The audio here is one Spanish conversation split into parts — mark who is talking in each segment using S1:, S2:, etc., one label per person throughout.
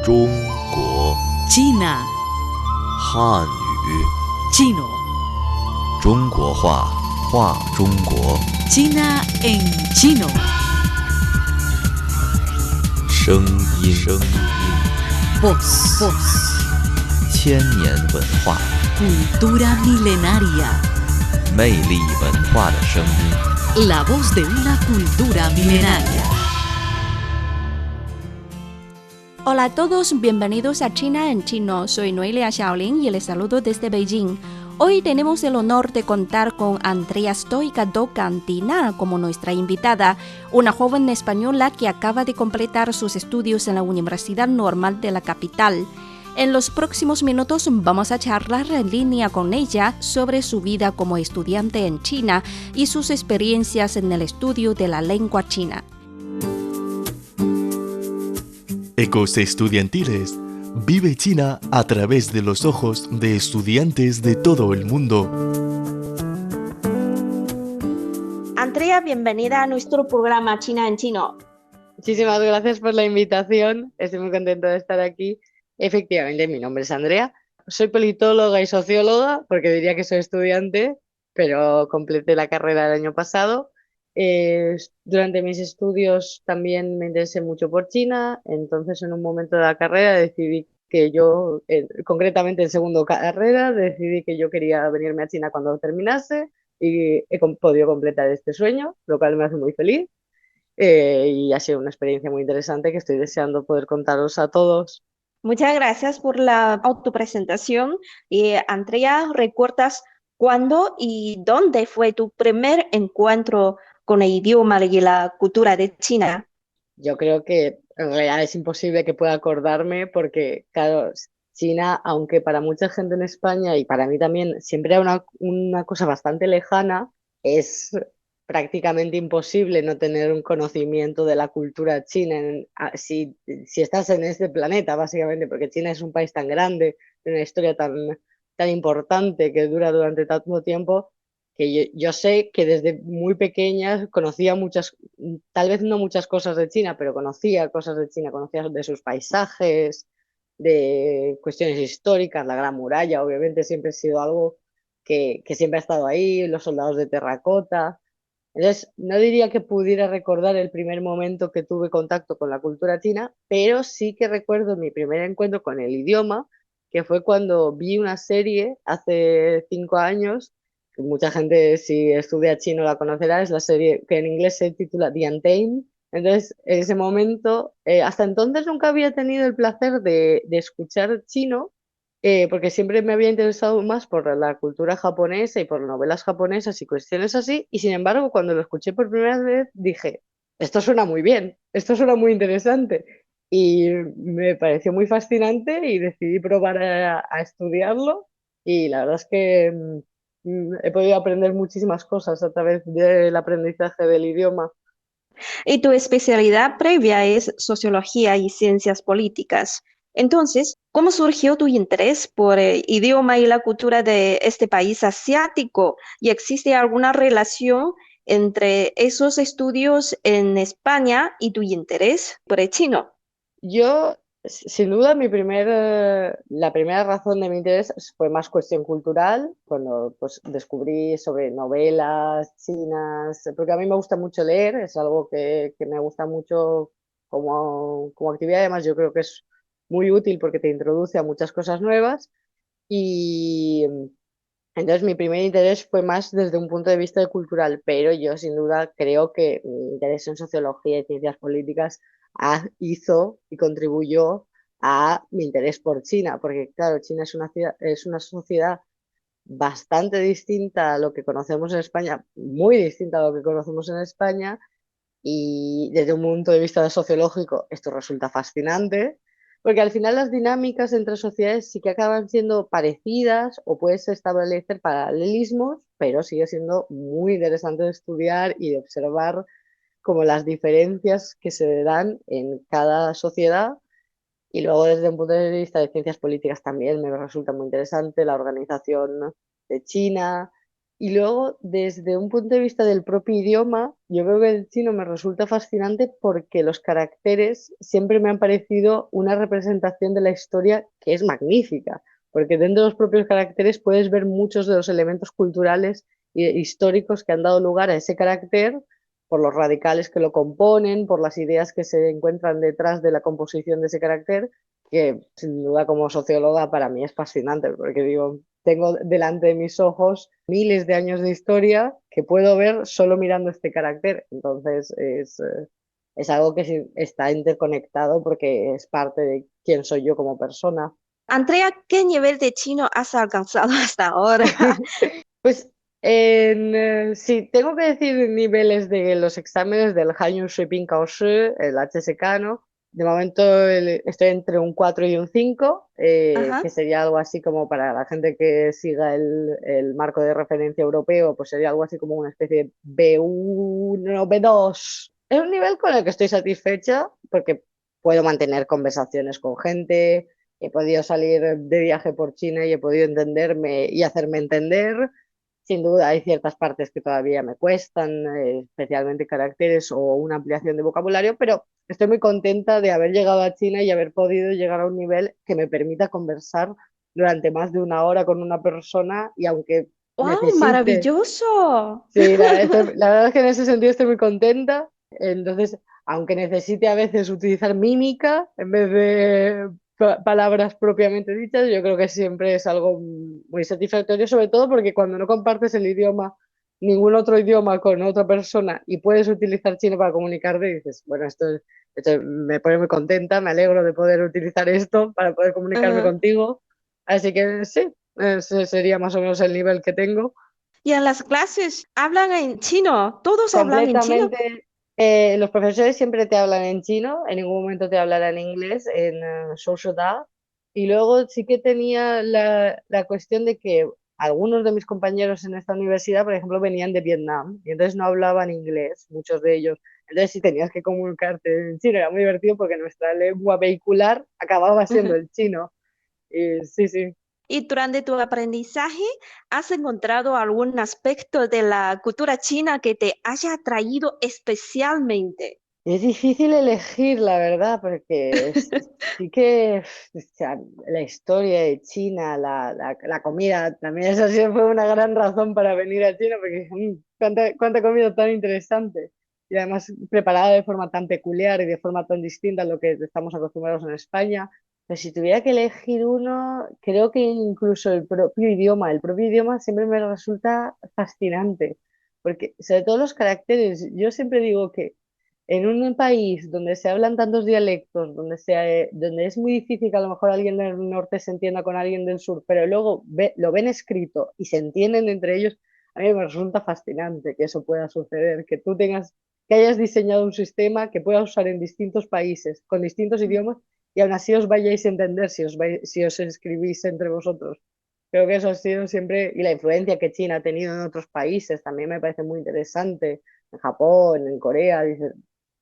S1: 中国
S2: China,
S1: 汉语
S2: chino,
S1: 中国话话中国
S2: China en chino.
S1: 声音
S2: Voz,
S1: 千年文化
S2: cultura milenaria.
S1: 魅力文化的声音
S2: La voz de una cultura milenaria.
S3: Hola a todos, bienvenidos a China en Chino. Soy Noelia Xiaolin y les saludo desde Beijing. Hoy tenemos el honor de contar con Andrea Stoica do Cantina como nuestra invitada, una joven española que acaba de completar sus estudios en la Universidad Normal de la capital. En los próximos minutos vamos a charlar en línea con ella sobre su vida como estudiante en China y sus experiencias en el estudio de la lengua china.
S4: Ecos estudiantiles. Vive China a través de los ojos de estudiantes de todo el mundo.
S3: Andrea, bienvenida a nuestro programa China en Chino.
S5: Muchísimas gracias por la invitación. Estoy muy contenta de estar aquí. Efectivamente, mi nombre es Andrea. Soy politóloga y socióloga, porque diría que soy estudiante, pero completé la carrera el año pasado. Durante mis estudios también me interesé mucho por China, entonces en un momento de la carrera decidí que yo, concretamente en segundo carrera, decidí que yo quería venirme a China cuando terminase y he podido completar este sueño, lo cual me hace muy feliz. Y ha sido una experiencia muy interesante que estoy deseando poder contaros a todos.
S3: Muchas gracias por la autopresentación. Andrea, ¿recuerdas cuándo y dónde fue tu primer encuentro con el idioma y la cultura de China?
S5: Yo creo que en realidad es imposible que pueda acordarme porque, claro, China, aunque para mucha gente en España y para mí también siempre era una cosa bastante lejana, es prácticamente imposible no tener un conocimiento de la cultura china si estás en este planeta, básicamente, porque China es un país tan grande, tiene una historia tan importante que dura durante tanto tiempo que yo sé que desde muy pequeña conocía muchas, tal vez no muchas cosas de China, pero conocía cosas de China, conocía de sus paisajes, de cuestiones históricas, la Gran Muralla, obviamente siempre ha sido algo que siempre ha estado ahí, los soldados de terracota. Entonces, no diría que pudiera recordar el primer momento que tuve contacto con la cultura china, pero sí que recuerdo mi primer encuentro con el idioma, que fue cuando vi una serie hace 5 años, que mucha gente si estudia chino la conocerá, es la serie que en inglés se titula The Untamed. Entonces, en ese momento, hasta entonces nunca había tenido el placer de escuchar chino, porque siempre me había interesado más por la cultura japonesa y por novelas japonesas y cuestiones así, y sin embargo, cuando lo escuché por primera vez, dije, esto suena muy bien, esto suena muy interesante, y me pareció muy fascinante y decidí probar a estudiarlo, y la verdad es que he podido aprender muchísimas cosas a través del aprendizaje del idioma.
S3: Y tu especialidad previa es sociología y ciencias políticas. Entonces, ¿cómo surgió tu interés por el idioma y la cultura de este país asiático? ¿Y existe alguna relación entre esos estudios en España y tu interés por el chino?
S5: Yo, sin duda, la primera razón de mi interés fue más cuestión cultural, cuando pues, descubrí sobre novelas chinas, porque a mí me gusta mucho leer, es algo que me gusta mucho como actividad, además yo creo que es muy útil porque te introduce a muchas cosas nuevas y entonces mi primer interés fue más desde un punto de vista cultural, pero yo sin duda creo que mi interés en sociología y ciencias políticas hizo y contribuyó a mi interés por China, porque claro, China es una sociedad bastante distinta a lo que conocemos en España, muy distinta a lo que conocemos en España, y desde un punto de vista sociológico esto resulta fascinante, porque al final las dinámicas entre sociedades sí que acaban siendo parecidas o puedes establecer paralelismos, pero sigue siendo muy interesante de estudiar y de observar como las diferencias que se dan en cada sociedad. Y luego desde un punto de vista de ciencias políticas también me resulta muy interesante la organización de China, Y luego, desde un punto de vista del propio idioma, yo creo que el chino me resulta fascinante porque los caracteres siempre me han parecido una representación de la historia que es magnífica, porque dentro de los propios caracteres puedes ver muchos de los elementos culturales e históricos que han dado lugar a ese carácter, por los radicales que lo componen, por las ideas que se encuentran detrás de la composición de ese carácter, que sin duda como socióloga para mí es fascinante, porque digo, tengo delante de mis ojos miles de años de historia que puedo ver solo mirando este carácter. Entonces es algo que está interconectado porque es parte de quién soy yo como persona.
S6: Andrea, ¿qué nivel de chino has alcanzado hasta ahora?
S5: Pues si tengo que decir niveles de los exámenes del Hanyu Shuiping Kaoshi, el HSK, ¿no? De momento estoy entre un 4 y un 5,
S6: Ajá.
S5: que sería algo así como para la gente que siga el marco de referencia europeo, pues sería algo así como una especie de B1, B2. Es un nivel con el que estoy satisfecha porque puedo mantener conversaciones con gente, he podido salir de viaje por China y he podido entenderme y hacerme entender. Sin duda, hay ciertas partes que todavía me cuestan, especialmente caracteres o una ampliación de vocabulario, pero estoy muy contenta de haber llegado a China y haber podido llegar a un nivel que me permita conversar durante más de una hora con una persona y aunque
S6: ¡Wow!
S5: necesite,
S6: ¡Maravilloso!
S5: sí, la verdad es que en ese sentido estoy muy contenta. Entonces, aunque necesite a veces utilizar mímica en vez de palabras propiamente dichas, yo creo que siempre es algo muy satisfactorio, sobre todo porque cuando no compartes el idioma, ningún otro idioma con otra persona y puedes utilizar chino para comunicarte, dices, bueno, esto me pone muy contenta, me alegro de poder utilizar esto para poder comunicarme
S6: Ajá.
S5: contigo. Así que sí, ese sería más o menos el nivel que tengo.
S6: Y en las clases hablan en chino, todos hablan en chino.
S5: Completamente. Los profesores siempre te hablan en chino, en ningún momento te hablarán en inglés, en Shoshoda. Y luego sí que tenía la cuestión de que algunos de mis compañeros en esta universidad, por ejemplo, venían de Vietnam y entonces no hablaban inglés, muchos de ellos. Entonces si tenías que comunicarte en chino, era muy divertido porque nuestra lengua vehicular acababa siendo
S6: Ujú.
S5: el chino. Y sí, sí.
S6: Y durante tu aprendizaje, ¿has encontrado algún aspecto de la cultura china que te haya atraído especialmente?
S5: Es difícil elegir, la verdad, porque sí que o sea, la historia de China, la comida, también eso sí fue una gran razón para venir a China, porque cuánta comida tan interesante y además preparada de forma tan peculiar y de forma tan distinta a lo que estamos acostumbrados en España. Pero si tuviera que elegir uno, creo que incluso el propio idioma siempre me resulta fascinante, porque sobre todo los caracteres, yo siempre digo que en un país donde se hablan tantos dialectos, donde es muy difícil que a lo mejor alguien del norte se entienda con alguien del sur, pero luego lo ven escrito y se entienden entre ellos, a mí me resulta fascinante que eso pueda suceder, que hayas diseñado un sistema que pueda usar en distintos países, con distintos idiomas, y aún así os vayáis a entender si os escribís entre vosotros. Creo que eso ha sido siempre, y la influencia que China ha tenido en otros países también me parece muy interesante, en Japón, en Corea, dice,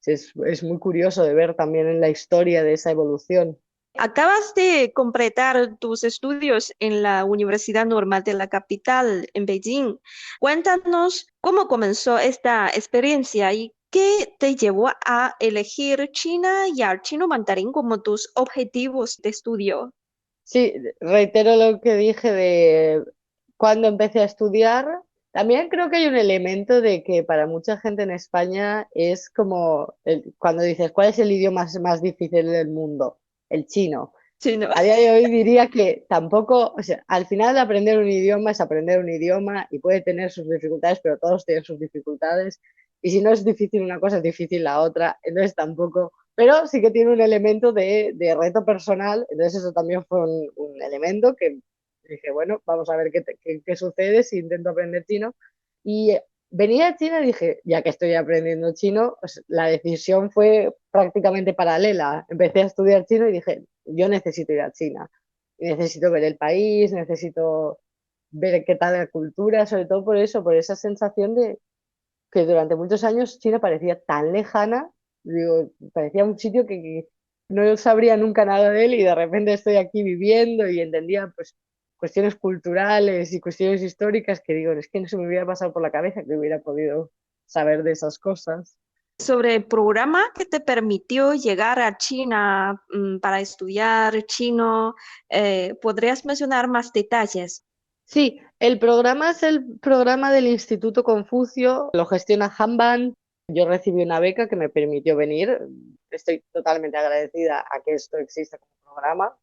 S5: sí, es muy curioso de ver también en la historia de esa evolución.
S6: Acabas de completar tus estudios en la Universidad Normal de la capital, en Beijing. Cuéntanos cómo comenzó esta experiencia y qué te llevó a elegir China y al chino mandarín como tus objetivos de estudio.
S5: Sí, reitero lo que dije de cuando empecé a estudiar. También creo que hay un elemento de que para mucha gente en España es como cuando dices, ¿cuál es el idioma más difícil del mundo? El chino.
S6: Chino.
S5: A día de hoy diría que tampoco, o sea, al final aprender un idioma es aprender un idioma y puede tener sus dificultades, pero todos tienen sus dificultades. Y si no es difícil una cosa, es difícil la otra. Entonces tampoco, pero sí que tiene un elemento de reto personal. Entonces eso también fue un elemento que dije, bueno, vamos a ver qué sucede si intento aprender chino. Y venía a China y dije, ya que estoy aprendiendo chino, pues, la decisión fue prácticamente paralela. Empecé a estudiar chino y dije, yo necesito ir a China, necesito ver el país, necesito ver qué tal la cultura, sobre todo por eso, por esa sensación de que durante muchos años China parecía tan lejana, digo, parecía un sitio que no sabría nunca nada de él y de repente estoy aquí viviendo y entendía pues cuestiones culturales y cuestiones históricas que digo, es que no se me hubiera pasado por la cabeza que hubiera podido saber de esas cosas.
S6: Sobre el programa que te permitió llegar a China para estudiar chino, ¿podrías mencionar más detalles?
S5: Sí, el programa es el programa del Instituto Confucio, lo gestiona Hanban. Yo recibí una beca que me permitió venir. Estoy totalmente agradecida a que esto exista como programa.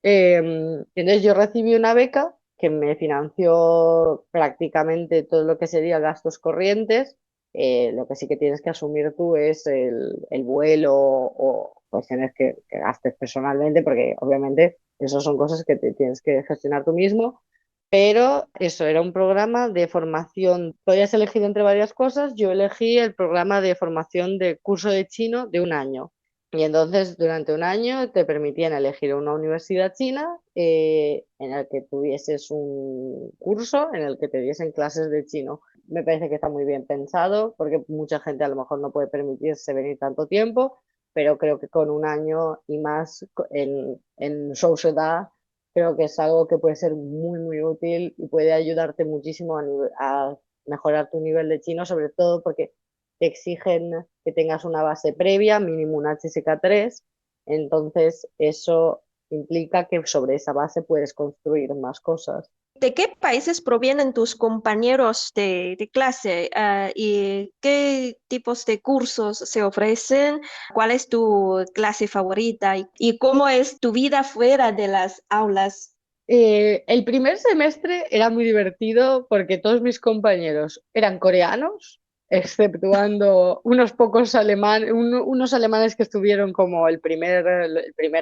S5: Entonces yo recibí una beca que me financió prácticamente todo lo que sería gastos corrientes. Lo que sí que tienes que asumir tú es el vuelo o cuestiones que gastes personalmente, porque obviamente eso son cosas que te tienes que gestionar tú mismo. Pero eso era un programa de formación. Podías elegir entre varias cosas. Yo elegí el programa de formación de curso de chino de un año. Y entonces durante un año te permitían elegir una universidad china en el que tuvieses un curso en el que te diesen clases de chino. Me parece que está muy bien pensado porque mucha gente a lo mejor no puede permitirse venir tanto tiempo, pero creo que con un año y más en sociedad creo que es algo que puede ser muy, muy útil y puede ayudarte muchísimo a mejorar tu nivel de chino, sobre todo porque te exigen que tengas una base previa, mínimo un HSK3, entonces eso implica que sobre esa base puedes construir más cosas.
S6: ¿De qué países provienen tus compañeros de clase? ¿Y qué tipos de cursos se ofrecen? ¿Cuál es tu clase favorita? ¿Y cómo es tu vida fuera de las aulas?
S5: El primer semestre era muy divertido porque todos mis compañeros eran coreanos, exceptuando unos pocos alemanes, unos alemanes que estuvieron como el primer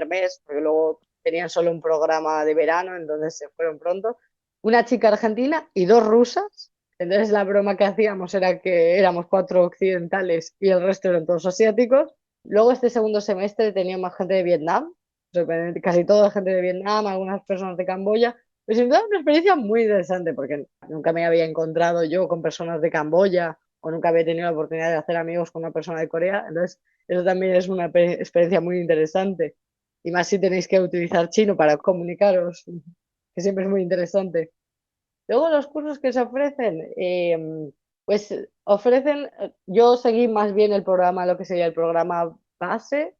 S5: mes, porque luego tenían solo un programa de verano, entonces se fueron pronto. Una chica argentina y dos rusas. Entonces la broma que hacíamos era que éramos cuatro occidentales y el resto eran todos asiáticos. Luego este segundo semestre tenía más gente de Vietnam, sorprendente, casi toda gente de Vietnam, algunas personas de Camboya. Pero sin duda una experiencia muy interesante porque nunca me había encontrado yo con personas de Camboya o nunca había tenido la oportunidad de hacer amigos con una persona de Corea. Entonces, eso también es una experiencia muy interesante. Y más si tenéis que utilizar chino para comunicaros, que siempre es muy interesante. Luego los cursos que se ofrecen, pues ofrecen, yo seguí más bien el programa, lo que sería el programa base,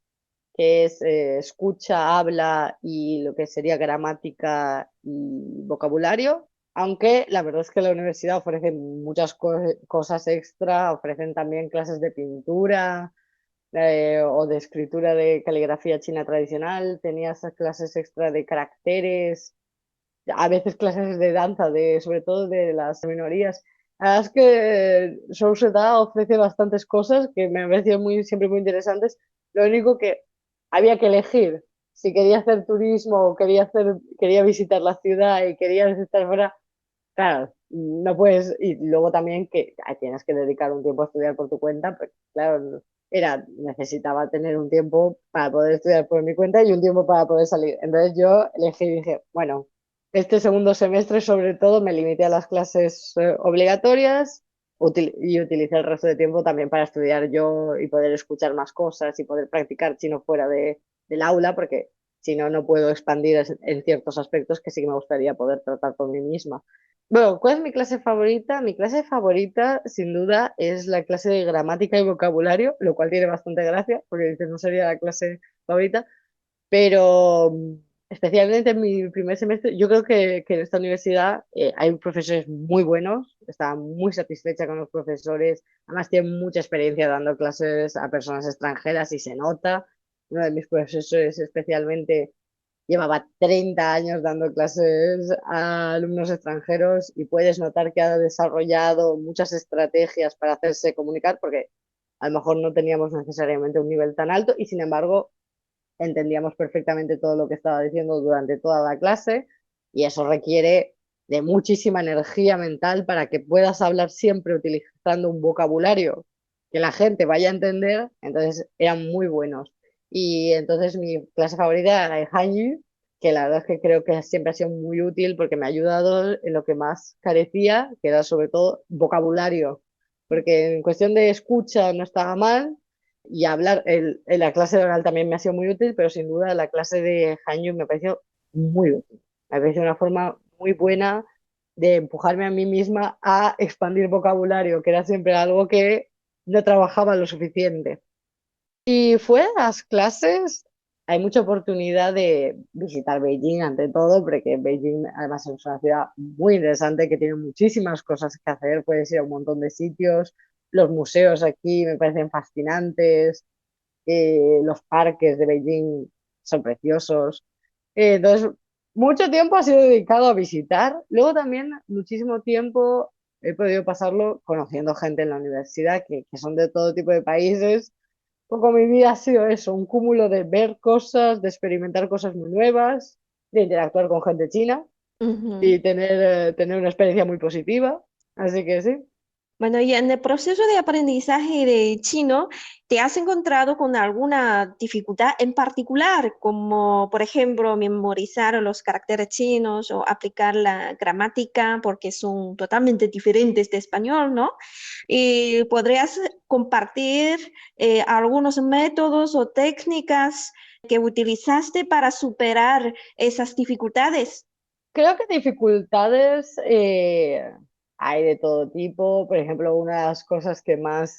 S5: que es escucha, habla y lo que sería gramática y vocabulario. Aunque la verdad es que la universidad ofrece muchas cosas extra, ofrecen también clases de pintura o de escritura de caligrafía china tradicional, tenía esas clases extra de caracteres, a veces clases de danza, sobre todo de las minorías. La verdad es que Souseda ofrece bastantes cosas que me han parecido siempre muy interesantes. Lo único que había que elegir si quería hacer turismo o quería visitar la ciudad y quería visitar fuera. Claro, no puedes, y luego también que tienes que dedicar un tiempo a estudiar por tu cuenta, pues claro, necesitaba tener un tiempo para poder estudiar por mi cuenta y un tiempo para poder salir. Entonces yo elegí y dije, bueno, este segundo semestre sobre todo me limité a las clases obligatorias y utilicé el resto de tiempo también para estudiar yo y poder escuchar más cosas y poder practicar chino fuera del aula, porque si no, no puedo expandir en ciertos aspectos que sí que me gustaría poder tratar por mí misma. Bueno, ¿cuál es mi clase favorita? Mi clase favorita, sin duda, es la clase de gramática y vocabulario, lo cual tiene bastante gracia, porque dices, no sería la clase favorita, pero especialmente en mi primer semestre, yo creo que en esta universidad hay profesores muy buenos, estaba muy satisfecha con los profesores, además tienen mucha experiencia dando clases a personas extranjeras y se nota. Uno de mis profesores especialmente llevaba 30 años dando clases a alumnos extranjeros y puedes notar que ha desarrollado muchas estrategias para hacerse comunicar, porque a lo mejor no teníamos necesariamente un nivel tan alto y sin embargo entendíamos perfectamente todo lo que estaba diciendo durante toda la clase y eso requiere de muchísima energía mental para que puedas hablar siempre utilizando un vocabulario que la gente vaya a entender, entonces eran muy buenos. Y entonces mi clase favorita era el Hanyu, que la verdad es que creo que siempre ha sido muy útil porque me ha ayudado en lo que más carecía, que era sobre todo vocabulario, porque en cuestión de escucha no estaba mal, y hablar, la clase de oral también me ha sido muy útil, pero sin duda la clase de Hanyu me pareció muy útil. Me pareció una forma muy buena de empujarme a mí misma a expandir vocabulario, que era siempre algo que no trabajaba lo suficiente. Y fuera de las clases, hay mucha oportunidad de visitar Beijing ante todo, porque Beijing además es una ciudad muy interesante que tiene muchísimas cosas que hacer, puedes ir a un montón de sitios, los museos aquí me parecen fascinantes, los parques de Beijing son preciosos. Entonces, mucho tiempo ha sido dedicado a visitar. Luego también muchísimo tiempo he podido pasarlo conociendo gente en la universidad que son de todo tipo de países. Poco mi vida ha sido eso, un cúmulo de ver cosas, de experimentar cosas muy nuevas, de interactuar con gente china
S6: Ujú.
S5: y tener una experiencia muy positiva. Así que sí.
S6: Bueno, y en el proceso de aprendizaje de chino, ¿te has encontrado con alguna dificultad en particular, como por ejemplo memorizar los caracteres chinos o aplicar la gramática, porque son totalmente diferentes de español, ¿no? Y podrías compartir algunos métodos o técnicas que utilizaste para superar esas dificultades.
S5: Creo que dificultades hay de todo tipo. Por ejemplo, una de las cosas que más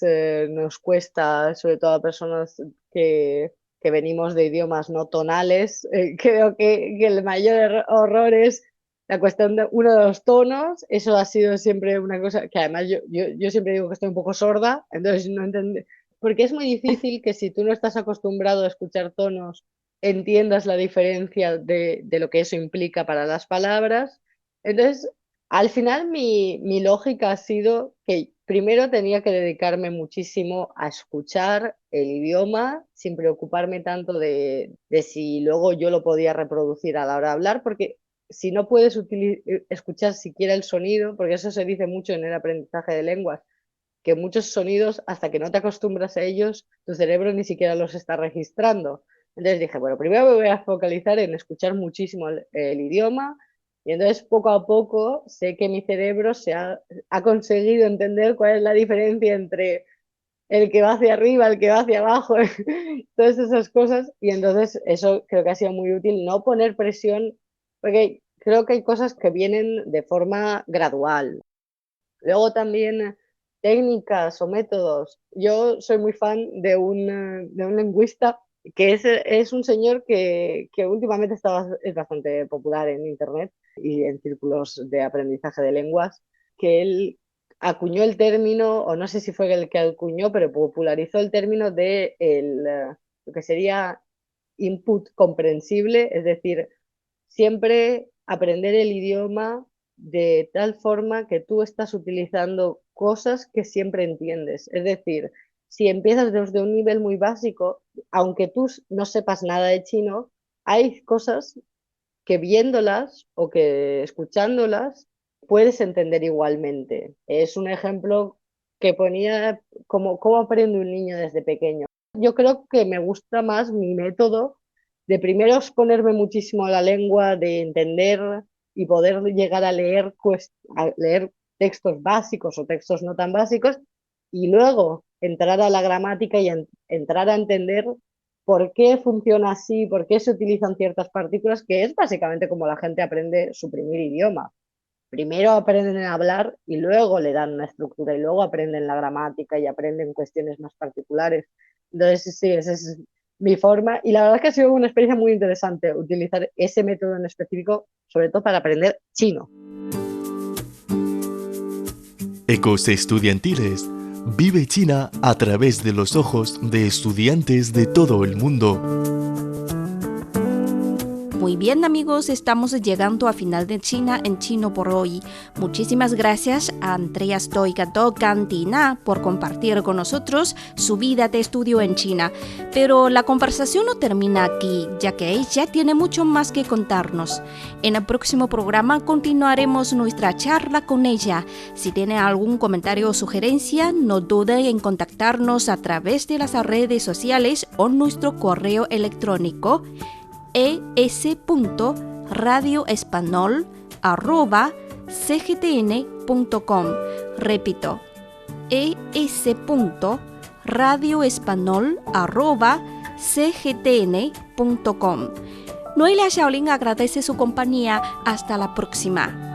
S5: nos cuesta, sobre todo a personas que venimos de idiomas no tonales, creo que el mayor horror es la cuestión de uno de los tonos. Eso ha sido siempre una cosa que además yo siempre digo que estoy un poco sorda, entonces no entiendo. Porque es muy difícil que si tú no estás acostumbrado a escuchar tonos entiendas la diferencia de lo que eso implica para las palabras. Entonces, al final mi lógica ha sido que primero tenía que dedicarme muchísimo a escuchar el idioma sin preocuparme tanto de si luego yo lo podía reproducir a la hora de hablar, porque si no puedes escuchar siquiera el sonido, porque eso se dice mucho en el aprendizaje de lenguas, que muchos sonidos, hasta que no te acostumbras a ellos, tu cerebro ni siquiera los está registrando. Entonces dije, bueno, primero me voy a focalizar en escuchar muchísimo el idioma y entonces poco a poco sé que mi cerebro ha conseguido entender cuál es la diferencia entre el que va hacia arriba, el que va hacia abajo, todas esas cosas y entonces eso creo que ha sido muy útil, no poner presión, porque creo que hay cosas que vienen de forma gradual. Luego también técnicas o métodos. Yo soy muy fan de un lingüista que es un señor que últimamente es bastante popular en Internet y en círculos de aprendizaje de lenguas, que él acuñó el término, o no sé si fue el que acuñó, pero popularizó el término de lo que sería input comprensible, es decir, siempre aprender el idioma de tal forma que tú estás utilizando cosas que siempre entiendes. Es decir, si empiezas desde un nivel muy básico, aunque tú no sepas nada de chino, hay cosas que viéndolas o que escuchándolas puedes entender igualmente. Es un ejemplo que ponía como cómo aprende un niño desde pequeño. Yo creo que me gusta más mi método de primero exponerme muchísimo a la lengua, de entender y poder llegar a leer textos básicos o textos no tan básicos, y luego entrar a la gramática y entrar a entender por qué funciona así, por qué se utilizan ciertas partículas, que es básicamente como la gente aprende su primer idioma. Primero aprenden a hablar y luego le dan una estructura y luego aprenden la gramática y aprenden cuestiones más particulares. Entonces, sí, esa es mi forma. Y la verdad es que ha sido una experiencia muy interesante utilizar ese método en específico, sobre todo para aprender chino.
S4: Ecos estudiantiles. Vive China a través de los ojos de estudiantes de todo el mundo.
S3: Muy bien amigos, estamos llegando a final de China en chino por hoy. Muchísimas gracias a Andrea Stoica Cantina por compartir con nosotros su vida de estudio en China. Pero la conversación no termina aquí, ya que ella tiene mucho más que contarnos. En el próximo programa continuaremos nuestra charla con ella. Si tiene algún comentario o sugerencia, no dude en contactarnos a través de las redes sociales o nuestro correo electrónico es.radioespanol@cgtn.com. Repito, es.radioespanol@cgtn.com. Noelia Shaolin agradece su compañía. Hasta la próxima.